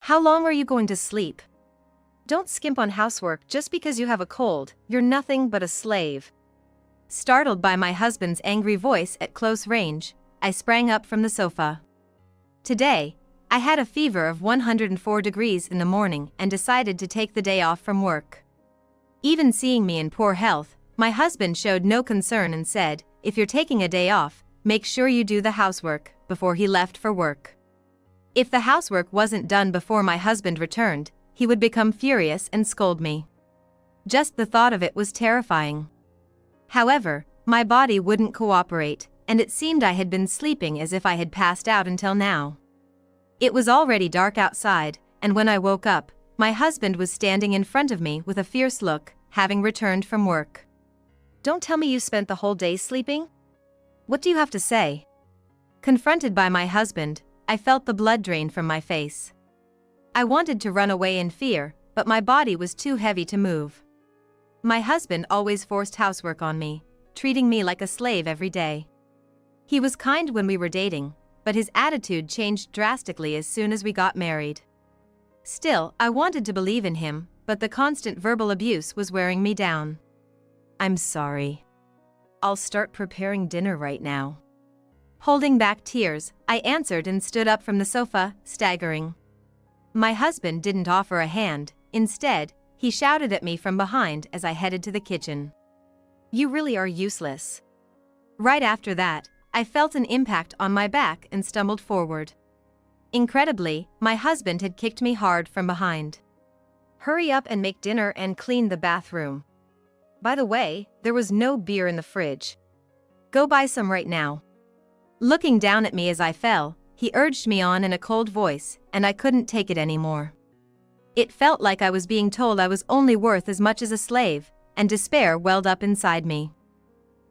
How long are you going to sleep? Don't skimp on housework just because you have a cold, you're nothing but a slave. Startled by my husband's angry voice at close range, I sprang up from the sofa. Today, I had a fever of 104 degrees in the morning and decided to take the day off from work. Even seeing me in poor health, my husband showed no concern and said, "If you're taking a day off, make sure you do the housework," before he left for work. If the housework wasn't done before my husband returned, he would become furious and scold me. Just the thought of it was terrifying. However, my body wouldn't cooperate, and it seemed I had been sleeping as if I had passed out until now. It was already dark outside, and when I woke up, my husband was standing in front of me with a fierce look, having returned from work. "Don't tell me you spent the whole day sleeping? What do you have to say?" Confronted by my husband, I felt the blood drain from my face. I wanted to run away in fear, but my body was too heavy to move. My husband always forced housework on me, treating me like a slave every day. He was kind when we were dating, but his attitude changed drastically as soon as we got married. Still, I wanted to believe in him, but the constant verbal abuse was wearing me down. "I'm sorry. I'll start preparing dinner right now." Holding back tears, I answered and stood up from the sofa, staggering. My husband didn't offer a hand. Instead, he shouted at me from behind as I headed to the kitchen. "You really are useless." Right after that, I felt an impact on my back and stumbled forward. Incredibly, my husband had kicked me hard from behind. "Hurry up and make dinner and clean the bathroom. By the way, there was no beer in the fridge. Go buy some right now." Looking down at me as I fell, he urged me on in a cold voice, and I couldn't take it anymore. It felt like I was being told I was only worth as much as a slave, and despair welled up inside me.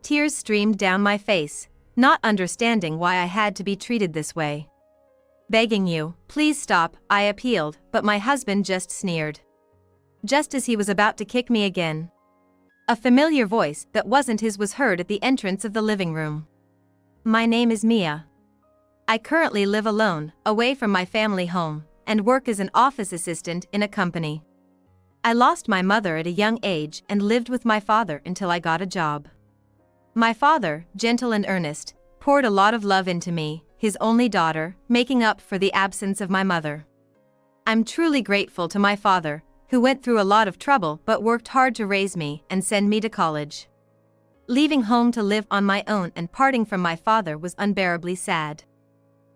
Tears streamed down my face, not understanding why I had to be treated this way. "Begging you, please stop," I appealed, but my husband just sneered. Just as he was about to kick me again, a familiar voice that wasn't his was heard at the entrance of the living room. "My name is Mia. I currently live alone, away from my family home, and work as an office assistant in a company. I lost my mother at a young age and lived with my father until I got a job. My father, gentle and earnest, poured a lot of love into me, his only daughter, making up for the absence of my mother. I'm truly grateful to my father, who went through a lot of trouble but worked hard to raise me and send me to college. Leaving home to live on my own and parting from my father was unbearably sad.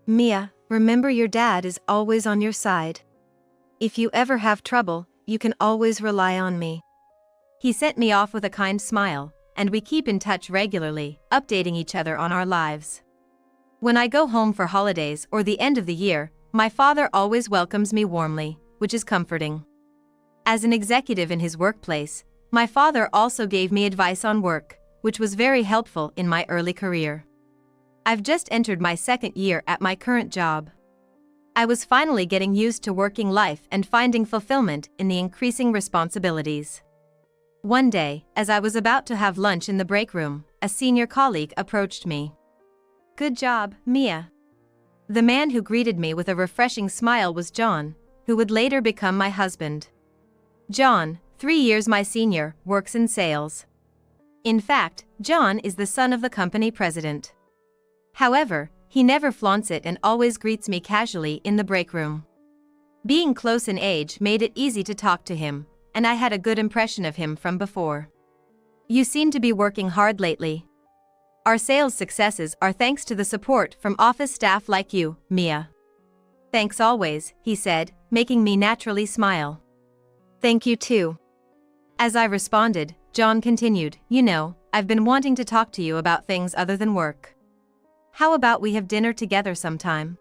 Mia, remember your dad is always on your side. If you ever have trouble, you can always rely on me." He sent me off with a kind smile, and we keep in touch regularly, updating each other on our lives. When I go home for holidays or the end of the year, my father always welcomes me warmly, which is comforting. As an executive in his workplace, my father also gave me advice on work, which was very helpful in my early career. I've just entered my second year at my current job. I was finally getting used to working life and finding fulfillment in the increasing responsibilities. One day, as I was about to have lunch in the break room, a senior colleague approached me. "Good job, Mia." The man who greeted me with a refreshing smile was John, who would later become my husband. John, 3 years my senior, works in sales. In fact, John is the son of the company president. However, he never flaunts it and always greets me casually in the break room. Being close in age made it easy to talk to him, and I had a good impression of him from before. "You seem to be working hard lately. Our sales successes are thanks to the support from office staff like you, Mia." "Thanks always," he said, making me naturally smile. "Thank you too." As I responded, John continued, "You know, I've been wanting to talk to you about things other than work. How about we have dinner together sometime?"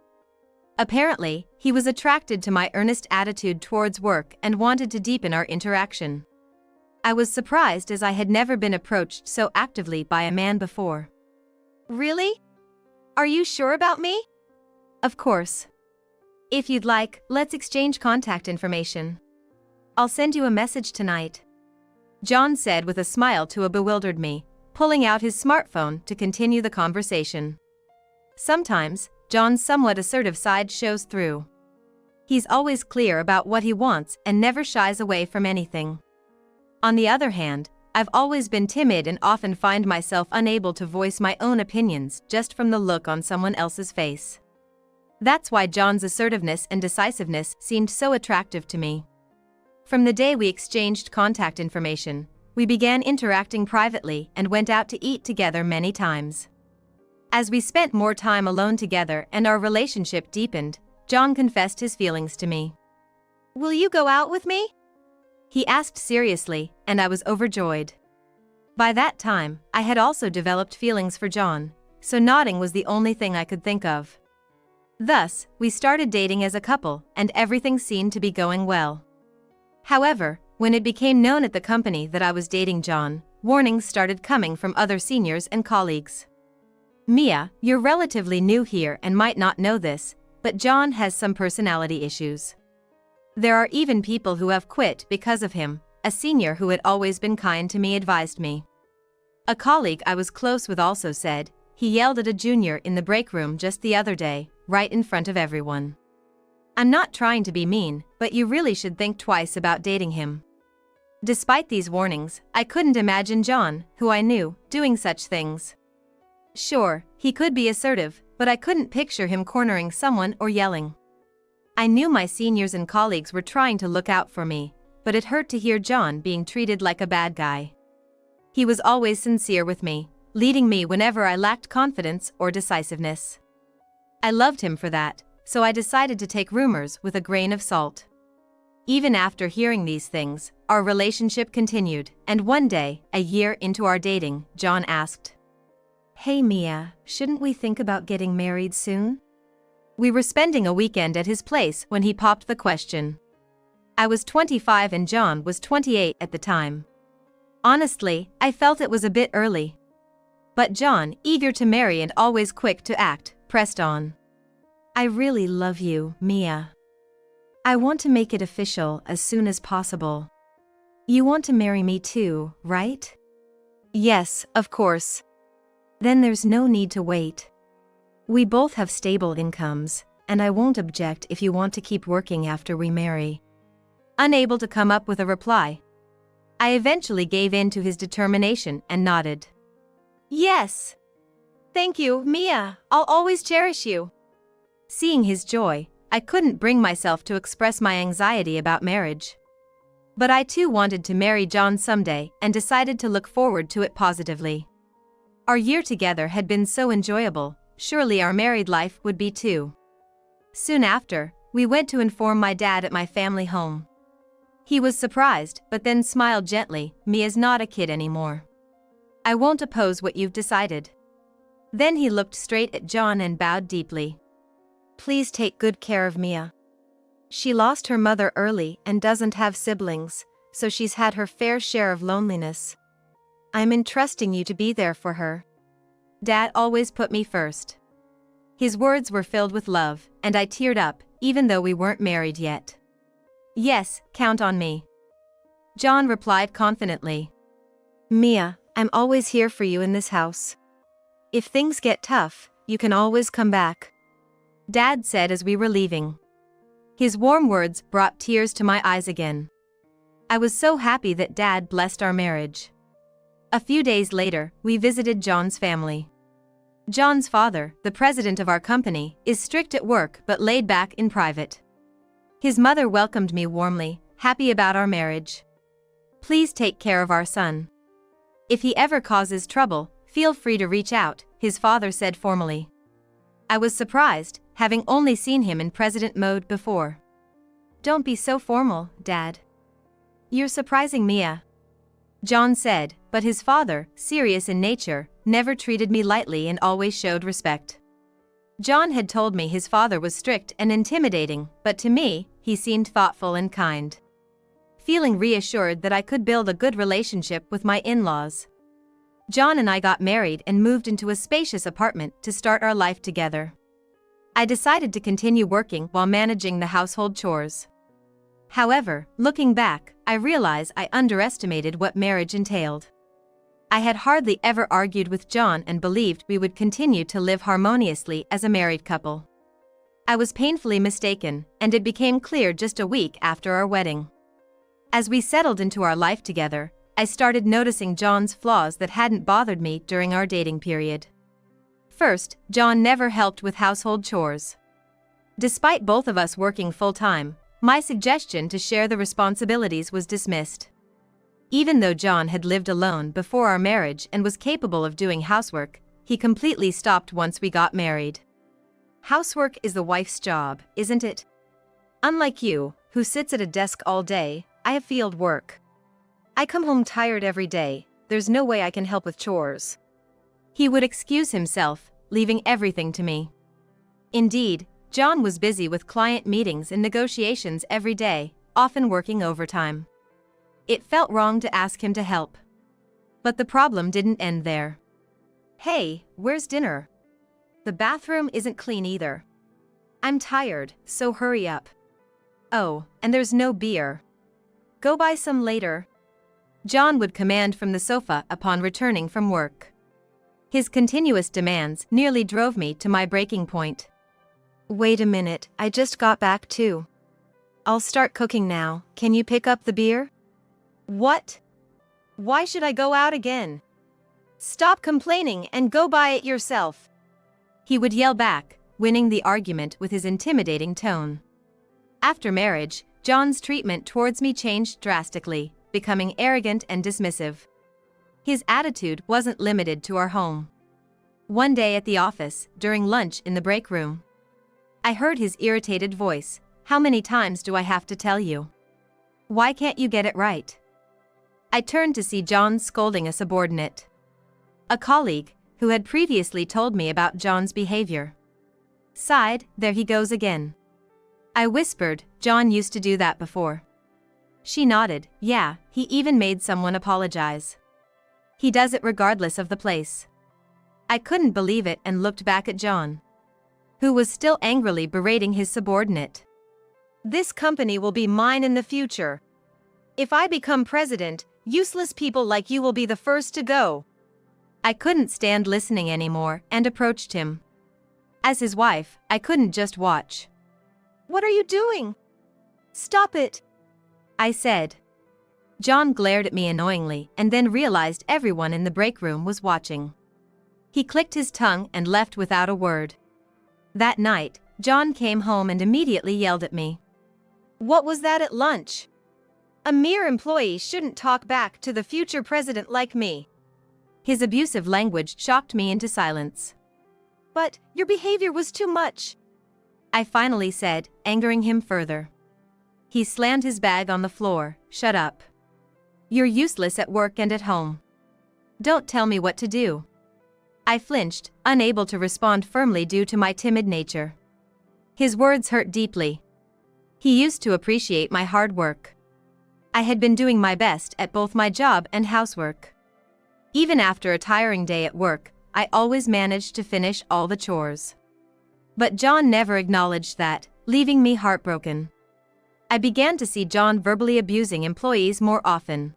Apparently, he was attracted to my earnest attitude towards work and wanted to deepen our interaction. I was surprised as I had never been approached so actively by a man before. "Really? Are you sure about me?" "Of course. If you'd like, let's exchange contact information. I'll send you a message tonight," John said with a smile to a bewildered me, pulling out his smartphone to continue the conversation. Sometimes, John's somewhat assertive side shows through. He's always clear about what he wants and never shies away from anything. On the other hand, I've always been timid and often find myself unable to voice my own opinions just from the look on someone else's face. That's why John's assertiveness and decisiveness seemed so attractive to me. From the day we exchanged contact information, we began interacting privately and went out to eat together many times. As we spent more time alone together and our relationship deepened, John confessed his feelings to me. "Will you go out with me?" he asked seriously, and I was overjoyed. By that time, I had also developed feelings for John, so nodding was the only thing I could think of. Thus, we started dating as a couple, and everything seemed to be going well. However, when it became known at the company that I was dating John, warnings started coming from other seniors and colleagues. "Mia, you're relatively new here and might not know this, but John has some personality issues. There are even people who have quit because of him," a senior who had always been kind to me advised me. A colleague I was close with also said, "He yelled at a junior in the break room just the other day, right in front of everyone. I'm not trying to be mean, but you really should think twice about dating him." Despite these warnings, I couldn't imagine John, who I knew, doing such things. Sure, he could be assertive, but I couldn't picture him cornering someone or yelling. I knew my seniors and colleagues were trying to look out for me, but it hurt to hear John being treated like a bad guy. He was always sincere with me, leading me whenever I lacked confidence or decisiveness. I loved him for that, so I decided to take rumors with a grain of salt. Even after hearing these things, our relationship continued, and one day, a year into our dating, John asked, "Hey Mia, shouldn't we think about getting married soon?" We were spending a weekend at his place when he popped the question. I was 25 and John was 28 at the time. Honestly, I felt it was a bit early. But John, eager to marry and always quick to act, pressed on. "I really love you, Mia. I want to make it official as soon as possible. You want to marry me too, right?" "Yes, of course." "Then there's no need to wait. We both have stable incomes, and I won't object if you want to keep working after we marry." Unable to come up with a reply, I eventually gave in to his determination and nodded. "Yes. Thank you, Mia. I'll always cherish you." Seeing his joy, I couldn't bring myself to express my anxiety about marriage. But I too wanted to marry John someday and decided to look forward to it positively. Our year together had been so enjoyable, surely our married life would be too. Soon after, we went to inform my dad at my family home. He was surprised, but then smiled gently. "Mia's not a kid anymore. I won't oppose what you've decided." Then he looked straight at John and bowed deeply. "Please take good care of Mia. She lost her mother early and doesn't have siblings, so she's had her fair share of loneliness. I'm entrusting you to be there for her. Dad always put me first." His words were filled with love, and I teared up, even though we weren't married yet. "Yes, count on me," John replied confidently. "Mia, I'm always here for you in this house. If things get tough, you can always come back," Dad said as we were leaving. His warm words brought tears to my eyes again. I was so happy that Dad blessed our marriage. A few days later, we visited John's family. John's father, the president of our company, is strict at work but laid back in private. His mother welcomed me warmly, happy about our marriage. "Please take care of our son. If he ever causes trouble, feel free to reach out," his father said formally. I was surprised, having only seen him in president mode before. "Don't be so formal, Dad. You're surprising Mia," John said, but his father, serious in nature, never treated me lightly and always showed respect. John had told me his father was strict and intimidating, but to me, he seemed thoughtful and kind. Feeling reassured that I could build a good relationship with my in-laws, John and I got married and moved into a spacious apartment to start our life together. I decided to continue working while managing the household chores. However, looking back, I realize I underestimated what marriage entailed. I had hardly ever argued with John and believed we would continue to live harmoniously as a married couple. I was painfully mistaken, and it became clear just a week after our wedding. As we settled into our life together, I started noticing John's flaws that hadn't bothered me during our dating period. First, John never helped with household chores. Despite both of us working full-time, my suggestion to share the responsibilities was dismissed. Even though John had lived alone before our marriage and was capable of doing housework, he completely stopped once we got married. Housework is the wife's job, isn't it? Unlike you, who sits at a desk all day, I have field work. I come home tired every day, there's no way I can help with chores. He would excuse himself, leaving everything to me. Indeed, John was busy with client meetings and negotiations every day, often working overtime. It felt wrong to ask him to help. But the problem didn't end there. Hey, where's dinner? The bathroom isn't clean either. I'm tired, so hurry up. Oh, and there's no beer. Go buy some later. John would command from the sofa upon returning from work. His continuous demands nearly drove me to my breaking point. Wait a minute, I just got back too. I'll start cooking now, can you pick up the beer? What? Why should I go out again? Stop complaining and go buy it yourself. He would yell back, winning the argument with his intimidating tone. After marriage, John's treatment towards me changed drastically, becoming arrogant and dismissive. His attitude wasn't limited to our home. One day at the office, during lunch in the break room, I heard his irritated voice. How many times do I have to tell you? Why can't you get it right? I turned to see John scolding a subordinate. A colleague, who had previously told me about John's behavior, sighed, there he goes again. I whispered, John used to do that before. She nodded, yeah, he even made someone apologize. He does it regardless of the place. I couldn't believe it and looked back at John, who was still angrily berating his subordinate. This company will be mine in the future. If I become president, useless people like you will be the first to go. I couldn't stand listening anymore and approached him. As his wife, I couldn't just watch. What are you doing? Stop it, I said. John glared at me annoyingly and then realized everyone in the break room was watching. He clicked his tongue and left without a word. That night, John came home and immediately yelled at me. What was that at lunch? A mere employee shouldn't talk back to the future president like me. His abusive language shocked me into silence. But your behavior was too much, I finally said, angering him further. He slammed his bag on the floor. Shut up. You're useless at work and at home. Don't tell me what to do. I flinched, unable to respond firmly due to my timid nature. His words hurt deeply. He used to appreciate my hard work. I had been doing my best at both my job and housework. Even after a tiring day at work, I always managed to finish all the chores. But John never acknowledged that, leaving me heartbroken. I began to see John verbally abusing employees more often.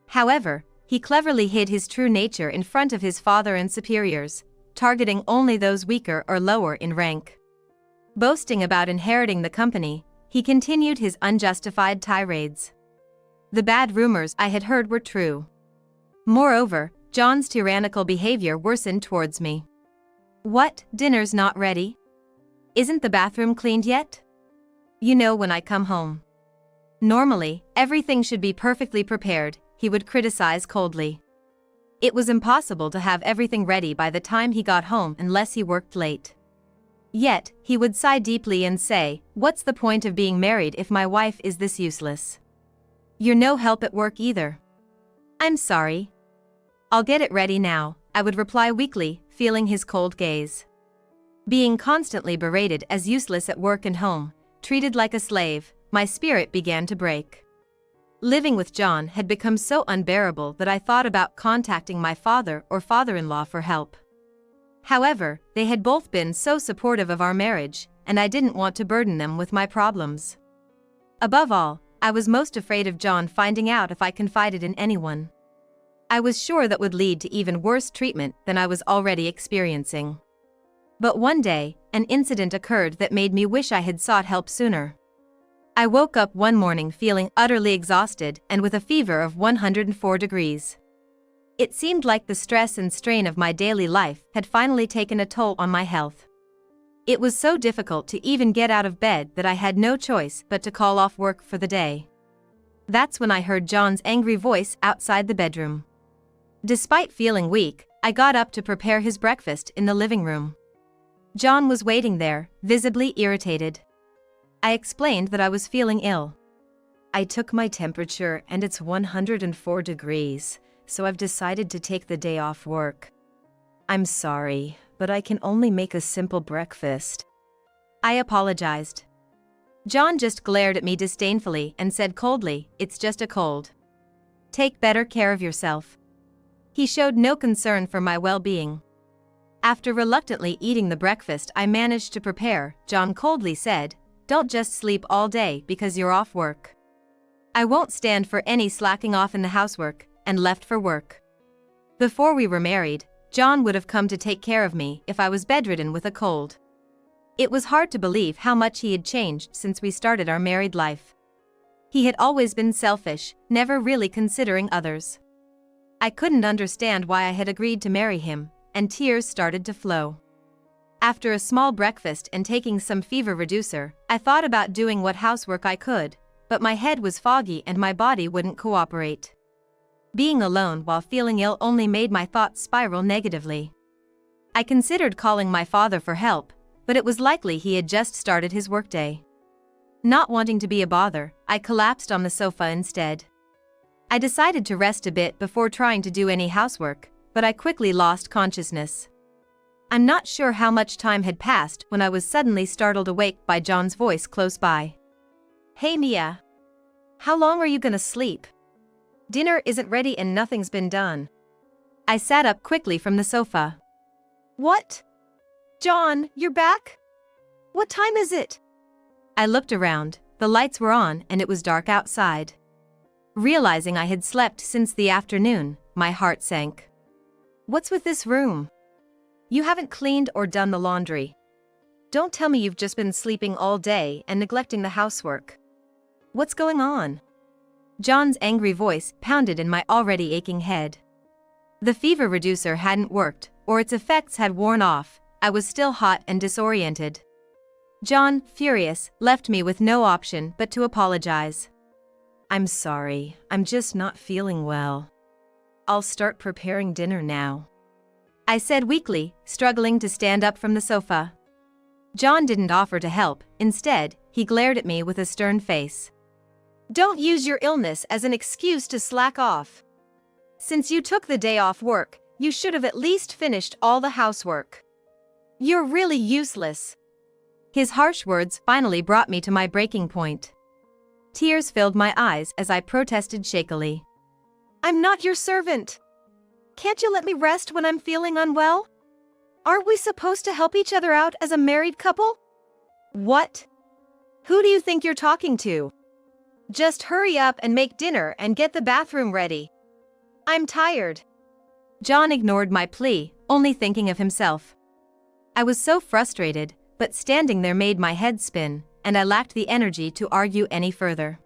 However, he cleverly hid his true nature in front of his father and superiors, targeting only those weaker or lower in rank. Boasting about inheriting the company, he continued his unjustified tirades. The bad rumors I had heard were true. Moreover, John's tyrannical behavior worsened towards me. What, dinner's not ready? Isn't the bathroom cleaned yet? You know when I come home. Normally, everything should be perfectly prepared, he would criticize coldly. It was impossible to have everything ready by the time he got home unless he worked late. Yet, he would sigh deeply and say, what's the point of being married if my wife is this useless? You're no help at work either. I'm sorry. I'll get it ready now, I would reply weakly, feeling his cold gaze. Being constantly berated as useless at work and home, treated like a slave, my spirit began to break. Living with John had become so unbearable that I thought about contacting my father or father-in-law for help. However, they had both been so supportive of our marriage, and I didn't want to burden them with my problems. Above all, I was most afraid of John finding out if I confided in anyone. I was sure that would lead to even worse treatment than I was already experiencing. But one day, an incident occurred that made me wish I had sought help sooner. I woke up one morning feeling utterly exhausted and with a fever of 104 degrees. It seemed like the stress and strain of my daily life had finally taken a toll on my health. It was so difficult to even get out of bed that I had no choice but to call off work for the day. That's when I heard John's angry voice outside the bedroom. Despite feeling weak, I got up to prepare his breakfast in the living room. John was waiting there, visibly irritated. I explained that I was feeling ill. I took my temperature and it's 104 degrees, so I've decided to take the day off work. I'm sorry, but I can only make a simple breakfast. I apologized. John just glared at me disdainfully and said coldly, "It's just a cold. Take better care of yourself." He showed no concern for my well-being. After reluctantly eating the breakfast I managed to prepare, John coldly said, "Don't just sleep all day because you're off work." I won't stand for any slacking off in the housework, and left for work. Before we were married, John would have come to take care of me if I was bedridden with a cold. It was hard to believe how much he had changed since we started our married life. He had always been selfish, never really considering others. I couldn't understand why I had agreed to marry him, and tears started to flow. After a small breakfast and taking some fever reducer, I thought about doing what housework I could, but my head was foggy and my body wouldn't cooperate. Being alone while feeling ill only made my thoughts spiral negatively. I considered calling my father for help, but it was likely he had just started his workday. Not wanting to be a bother, I collapsed on the sofa instead. I decided to rest a bit before trying to do any housework, but I quickly lost consciousness. I'm not sure how much time had passed when I was suddenly startled awake by John's voice close by. "Hey Mia. How long are you gonna sleep? Dinner isn't ready and nothing's been done." I sat up quickly from the sofa. "What? John, you're back? What time is it?" I looked around, the lights were on and it was dark outside. Realizing I had slept since the afternoon, my heart sank. "What's with this room? You haven't cleaned or done the laundry. Don't tell me you've just been sleeping all day and neglecting the housework. What's going on?" John's angry voice pounded in my already aching head. The fever reducer hadn't worked, or its effects had worn off. I was still hot and disoriented. John, furious, left me with no option but to apologize. "I'm sorry, I'm just not feeling well. I'll start preparing dinner now," I said weakly, struggling to stand up from the sofa. John didn't offer to help. Instead, he glared at me with a stern face. "Don't use your illness as an excuse to slack off. Since you took the day off work, you should have at least finished all the housework. You're really useless." His harsh words finally brought me to my breaking point. Tears filled my eyes as I protested shakily. "I'm not your servant. Can't you let me rest when I'm feeling unwell? Aren't we supposed to help each other out as a married couple?" "What? Who do you think you're talking to? Just hurry up and make dinner and get the bathroom ready. I'm tired." John ignored my plea, only thinking of himself. I was so frustrated, but standing there made my head spin, and I lacked the energy to argue any further.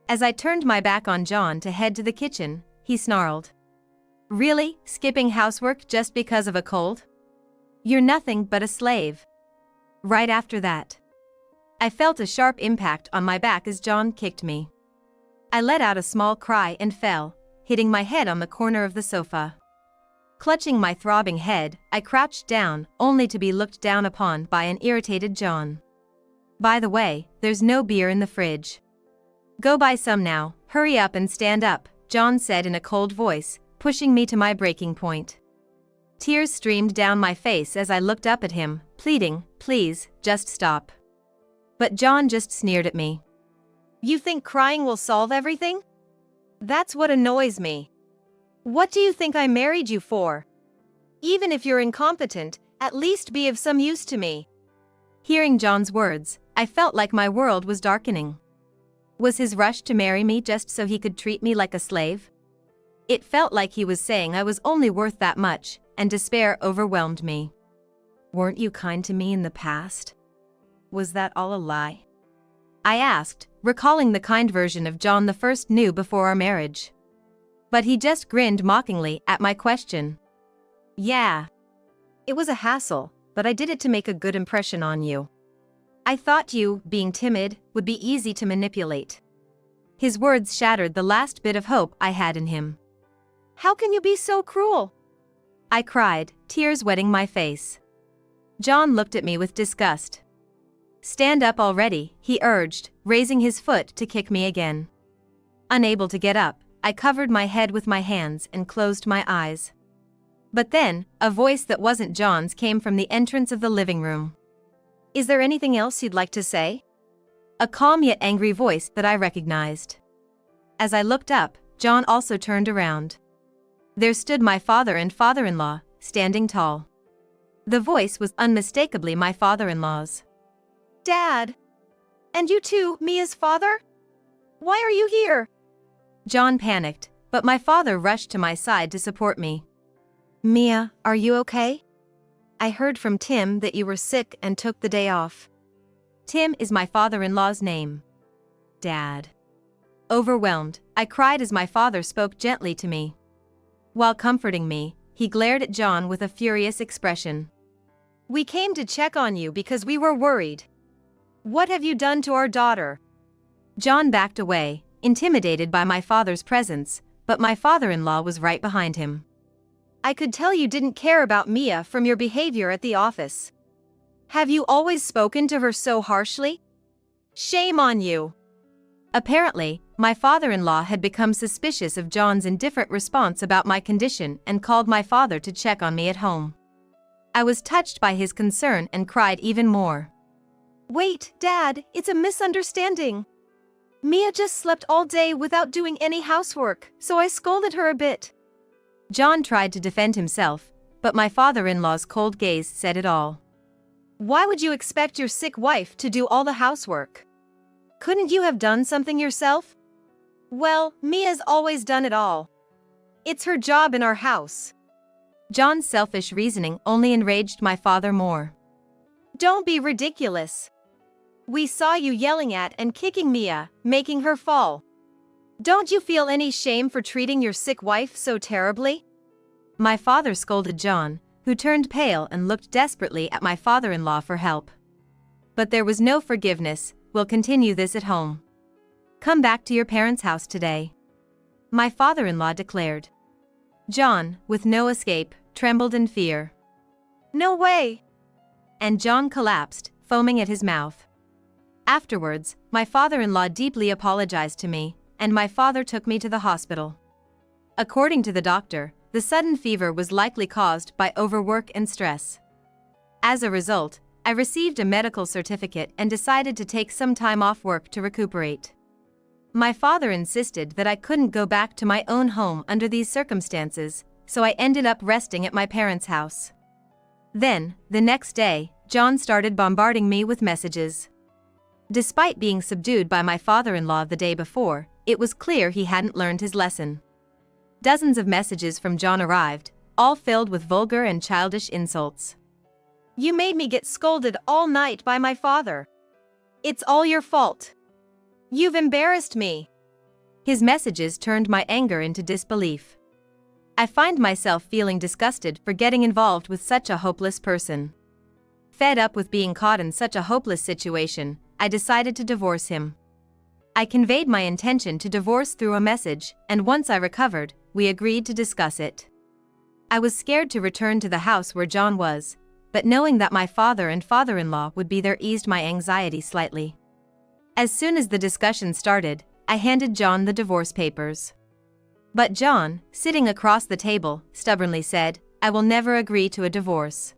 As I turned my back on John to head to the kitchen, he snarled. "Really, skipping housework just because of a cold? You're nothing but a slave." Right after that, I felt a sharp impact on my back as John kicked me. I let out a small cry and fell, hitting my head on the corner of the sofa. Clutching my throbbing head, I crouched down, only to be looked down upon by an irritated John. "By the way, there's no beer in the fridge. Go buy some now, hurry up and stand up," John said in a cold voice, pushing me to my breaking point. Tears streamed down my face as I looked up at him, pleading, "Please, just stop." But John just sneered at me. "You think crying will solve everything? That's what annoys me. What do you think I married you for? Even if you're incompetent, at least be of some use to me." Hearing John's words, I felt like my world was darkening. Was his rush to marry me just so he could treat me like a slave? It felt like he was saying I was only worth that much, and despair overwhelmed me. Weren't you kind to me in the past? Was that all a lie? I asked, recalling the kind version of John the first knew before our marriage. But he just grinned mockingly at my question. Yeah. It was a hassle, but I did it to make a good impression on you. I thought you, being timid, would be easy to manipulate. His words shattered the last bit of hope I had in him. How can you be so cruel? I cried, tears wetting my face. John looked at me with disgust. Stand up already, he urged, raising his foot to kick me again. Unable to get up, I covered my head with my hands and closed my eyes. But then, a voice that wasn't John's came from the entrance of the living room. Is there anything else you'd like to say? A calm yet angry voice that I recognized. As I looked up, John also turned around. There stood my father and father-in-law, standing tall. The voice was unmistakably my father-in-law's. Dad! And you too, Mia's father? Why are you here? John panicked, but my father rushed to my side to support me. Mia, are you okay? I heard from Tim that you were sick and took the day off. Tim is my father-in-law's name. Dad. Overwhelmed, I cried as my father spoke gently to me. While comforting me, he glared at John with a furious expression. We came to check on you because we were worried. What have you done to our daughter? John backed away, intimidated by my father's presence, but my father-in-law was right behind him. I could tell you didn't care about Mia from your behavior at the office. Have you always spoken to her so harshly? Shame on you. Apparently, my father-in-law had become suspicious of John's indifferent response about my condition and called my father to check on me at home. I was touched by his concern and cried even more. Wait, Dad, it's a misunderstanding. Mia just slept all day without doing any housework, so I scolded her a bit. John tried to defend himself, but my father-in-law's cold gaze said it all. Why would you expect your sick wife to do all the housework? Couldn't you have done something yourself? Well, Mia's always done it all. It's her job in our house. John's selfish reasoning only enraged my father more. Don't be ridiculous. We saw you yelling at and kicking Mia, making her fall. Don't you feel any shame for treating your sick wife so terribly? My father scolded John, who turned pale and looked desperately at my father-in-law for help. But there was no forgiveness. We'll continue this at home. Come back to your parents' house today. My father-in-law declared. John, with no escape, trembled in fear. No way! And John collapsed, foaming at his mouth. Afterwards, my father-in-law deeply apologized to me, and my father took me to the hospital. According to the doctor, the sudden fever was likely caused by overwork and stress. As a result, I received a medical certificate and decided to take some time off work to recuperate. My father insisted that I couldn't go back to my own home under these circumstances, so I ended up resting at my parents' house. Then, the next day, John started bombarding me with messages. Despite being subdued by my father-in-law the day before, it was clear he hadn't learned his lesson. Dozens of messages from John arrived, all filled with vulgar and childish insults. You made me get scolded all night by my father. It's all your fault. You've embarrassed me. His messages turned my anger into disbelief. I find myself feeling disgusted for getting involved with such a hopeless person. Fed up with being caught in such a hopeless situation, I decided to divorce him. I conveyed my intention to divorce through a message, and once I recovered, we agreed to discuss it. I was scared to return to the house where John was, but knowing that my father and father-in-law would be there eased my anxiety slightly. As soon as the discussion started, I handed John the divorce papers. But John, sitting across the table, stubbornly said, I will never agree to a divorce.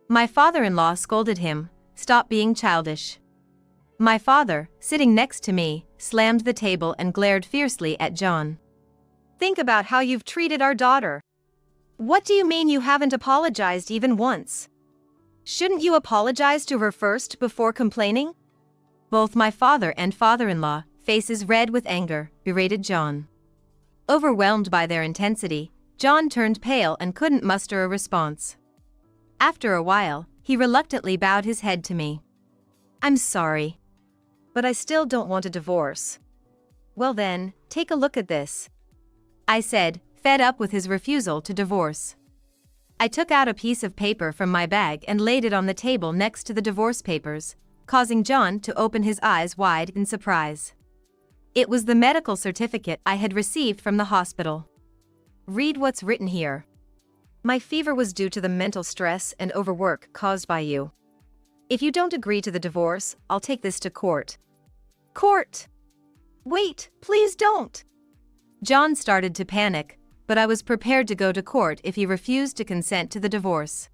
My father-in-law scolded him, stop being childish. My father, sitting next to me, slammed the table and glared fiercely at John. Think about how you've treated our daughter. What do you mean you haven't apologized even once? Shouldn't you apologize to her first before complaining? Both my father and father-in-law, faces red with anger, berated John. Overwhelmed by their intensity, John turned pale and couldn't muster a response. After a while, He reluctantly bowed his head to me. I'm sorry, but I still don't want a divorce. Well then, take a look at this, I said, fed up with his refusal to divorce. I took out a piece of paper from my bag and laid it on the table next to the divorce papers, causing John to open his eyes wide in surprise. It was the medical certificate I had received from the hospital. Read what's written here. My fever was due to the mental stress and overwork caused by you. If you don't agree to the divorce, I'll take this to court. Court! Wait, please don't! John started to panic, but I was prepared to go to court if he refused to consent to the divorce.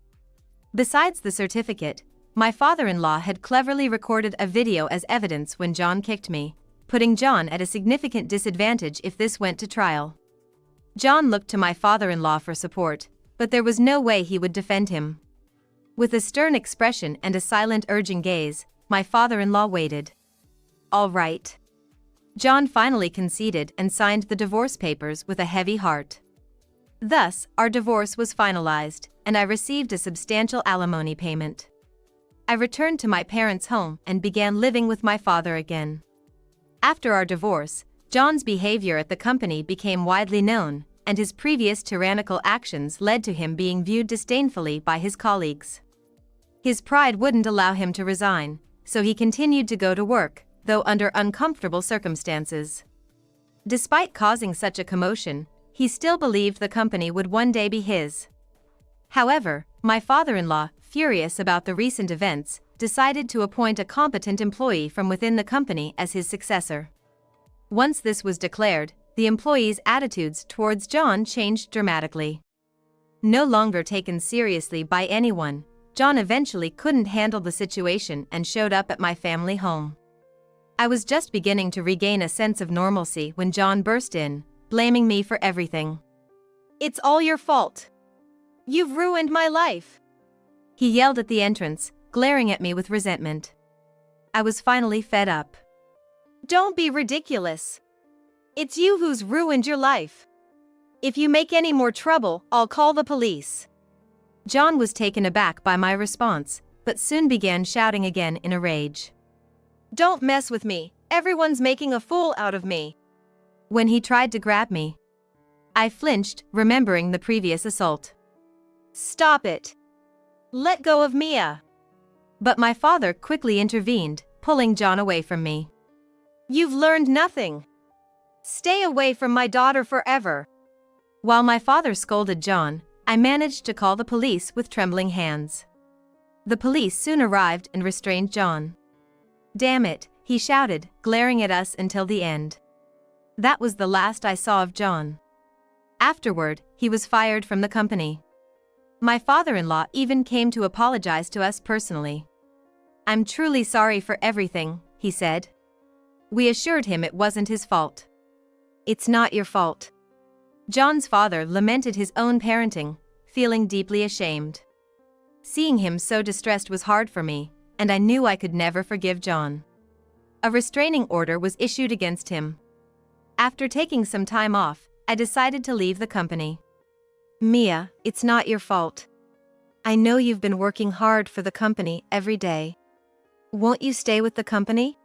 Besides the certificate, my father-in-law had cleverly recorded a video as evidence when John kicked me, putting John at a significant disadvantage if this went to trial. John looked to my father-in-law for support, but there was no way he would defend him. With a stern expression and a silent urging gaze, my father-in-law waited. All right. John finally conceded and signed the divorce papers with a heavy heart. Thus, our divorce was finalized, and I received a substantial alimony payment. I returned to my parents' home and began living with my father again. After our divorce, John's behavior at the company became widely known, and his previous tyrannical actions led to him being viewed disdainfully by his colleagues. His pride wouldn't allow him to resign, so he continued to go to work, though under uncomfortable circumstances. Despite causing such a commotion, he still believed the company would one day be his. However, my father-in-law, furious about the recent events, decided to appoint a competent employee from within the company as his successor. Once this was declared, the employee's attitudes towards John changed dramatically. No longer taken seriously by anyone, John eventually couldn't handle the situation and showed up at my family home. I was just beginning to regain a sense of normalcy when John burst in, blaming me for everything. It's all your fault. You've ruined my life. He yelled at the entrance, glaring at me with resentment. I was finally fed up. Don't be ridiculous. It's you who's ruined your life. If you make any more trouble, I'll call the police. John was taken aback by my response, but soon began shouting again in a rage. Don't mess with me, everyone's making a fool out of me. When he tried to grab me, I flinched, remembering the previous assault. Stop it. Let go of Mia. But my father quickly intervened, pulling John away from me. You've learned nothing. Stay away from my daughter forever. While my father scolded John, I managed to call the police with trembling hands. The police soon arrived and restrained John. Damn it, he shouted, glaring at us until the end. That was the last I saw of John. Afterward, he was fired from the company. My father-in-law even came to apologize to us personally. I'm truly sorry for everything, he said. We assured him it wasn't his fault. It's not your fault. John's father lamented his own parenting, feeling deeply ashamed. Seeing him so distressed was hard for me, and I knew I could never forgive John. A restraining order was issued against him. After taking some time off, I decided to leave the company. Mia, it's not your fault. I know you've been working hard for the company every day. Won't you stay with the company?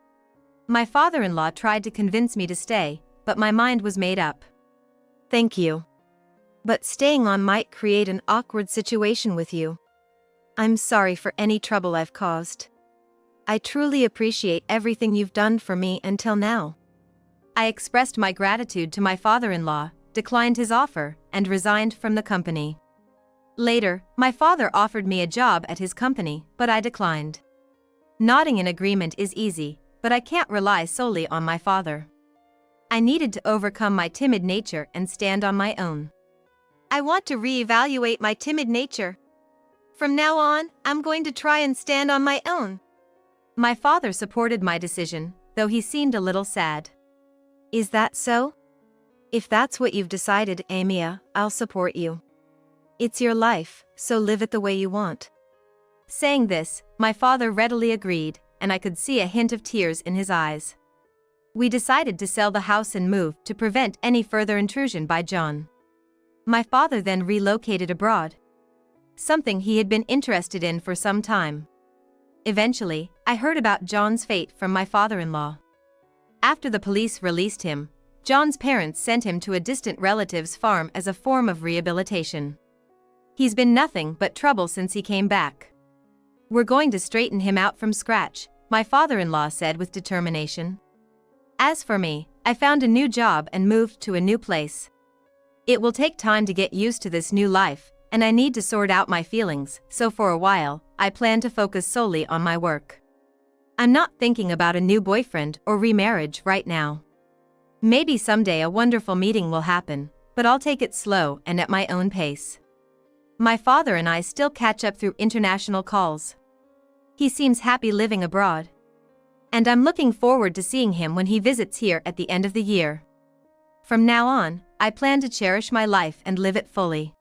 My father-in-law tried to convince me to stay, but my mind was made up. Thank you. But staying on might create an awkward situation with you. I'm sorry for any trouble I've caused. I truly appreciate everything you've done for me until now. I expressed my gratitude to my father-in-law, declined his offer, and resigned from the company. Later, my father offered me a job at his company, but I declined. Nodding in agreement is easy, but I can't rely solely on my father. I needed to overcome my timid nature and stand on my own. I want to reevaluate my timid nature. From now on, I'm going to try and stand on my own. My father supported my decision, though he seemed a little sad. Is that so? If that's what you've decided, Mia, I'll support you. It's your life, so live it the way you want. Saying this, my father readily agreed, and I could see a hint of tears in his eyes. We decided to sell the house and move to prevent any further intrusion by John. My father then relocated abroad. something he had been interested in for some time. Eventually, I heard about John's fate from my father-in-law. After the police released him, John's parents sent him to a distant relative's farm as a form of rehabilitation. He's been nothing but trouble since he came back. We're going to straighten him out from scratch, my father-in-law said with determination. As for me, I found a new job and moved to a new place. It will take time to get used to this new life, and I need to sort out my feelings, so for a while, I plan to focus solely on my work. I'm not thinking about a new boyfriend or remarriage right now. Maybe someday a wonderful meeting will happen, but I'll take it slow and at my own pace. My father and I still catch up through international calls. He seems happy living abroad. And I'm looking forward to seeing him when he visits here at the end of the year. From now on, I plan to cherish my life and live it fully.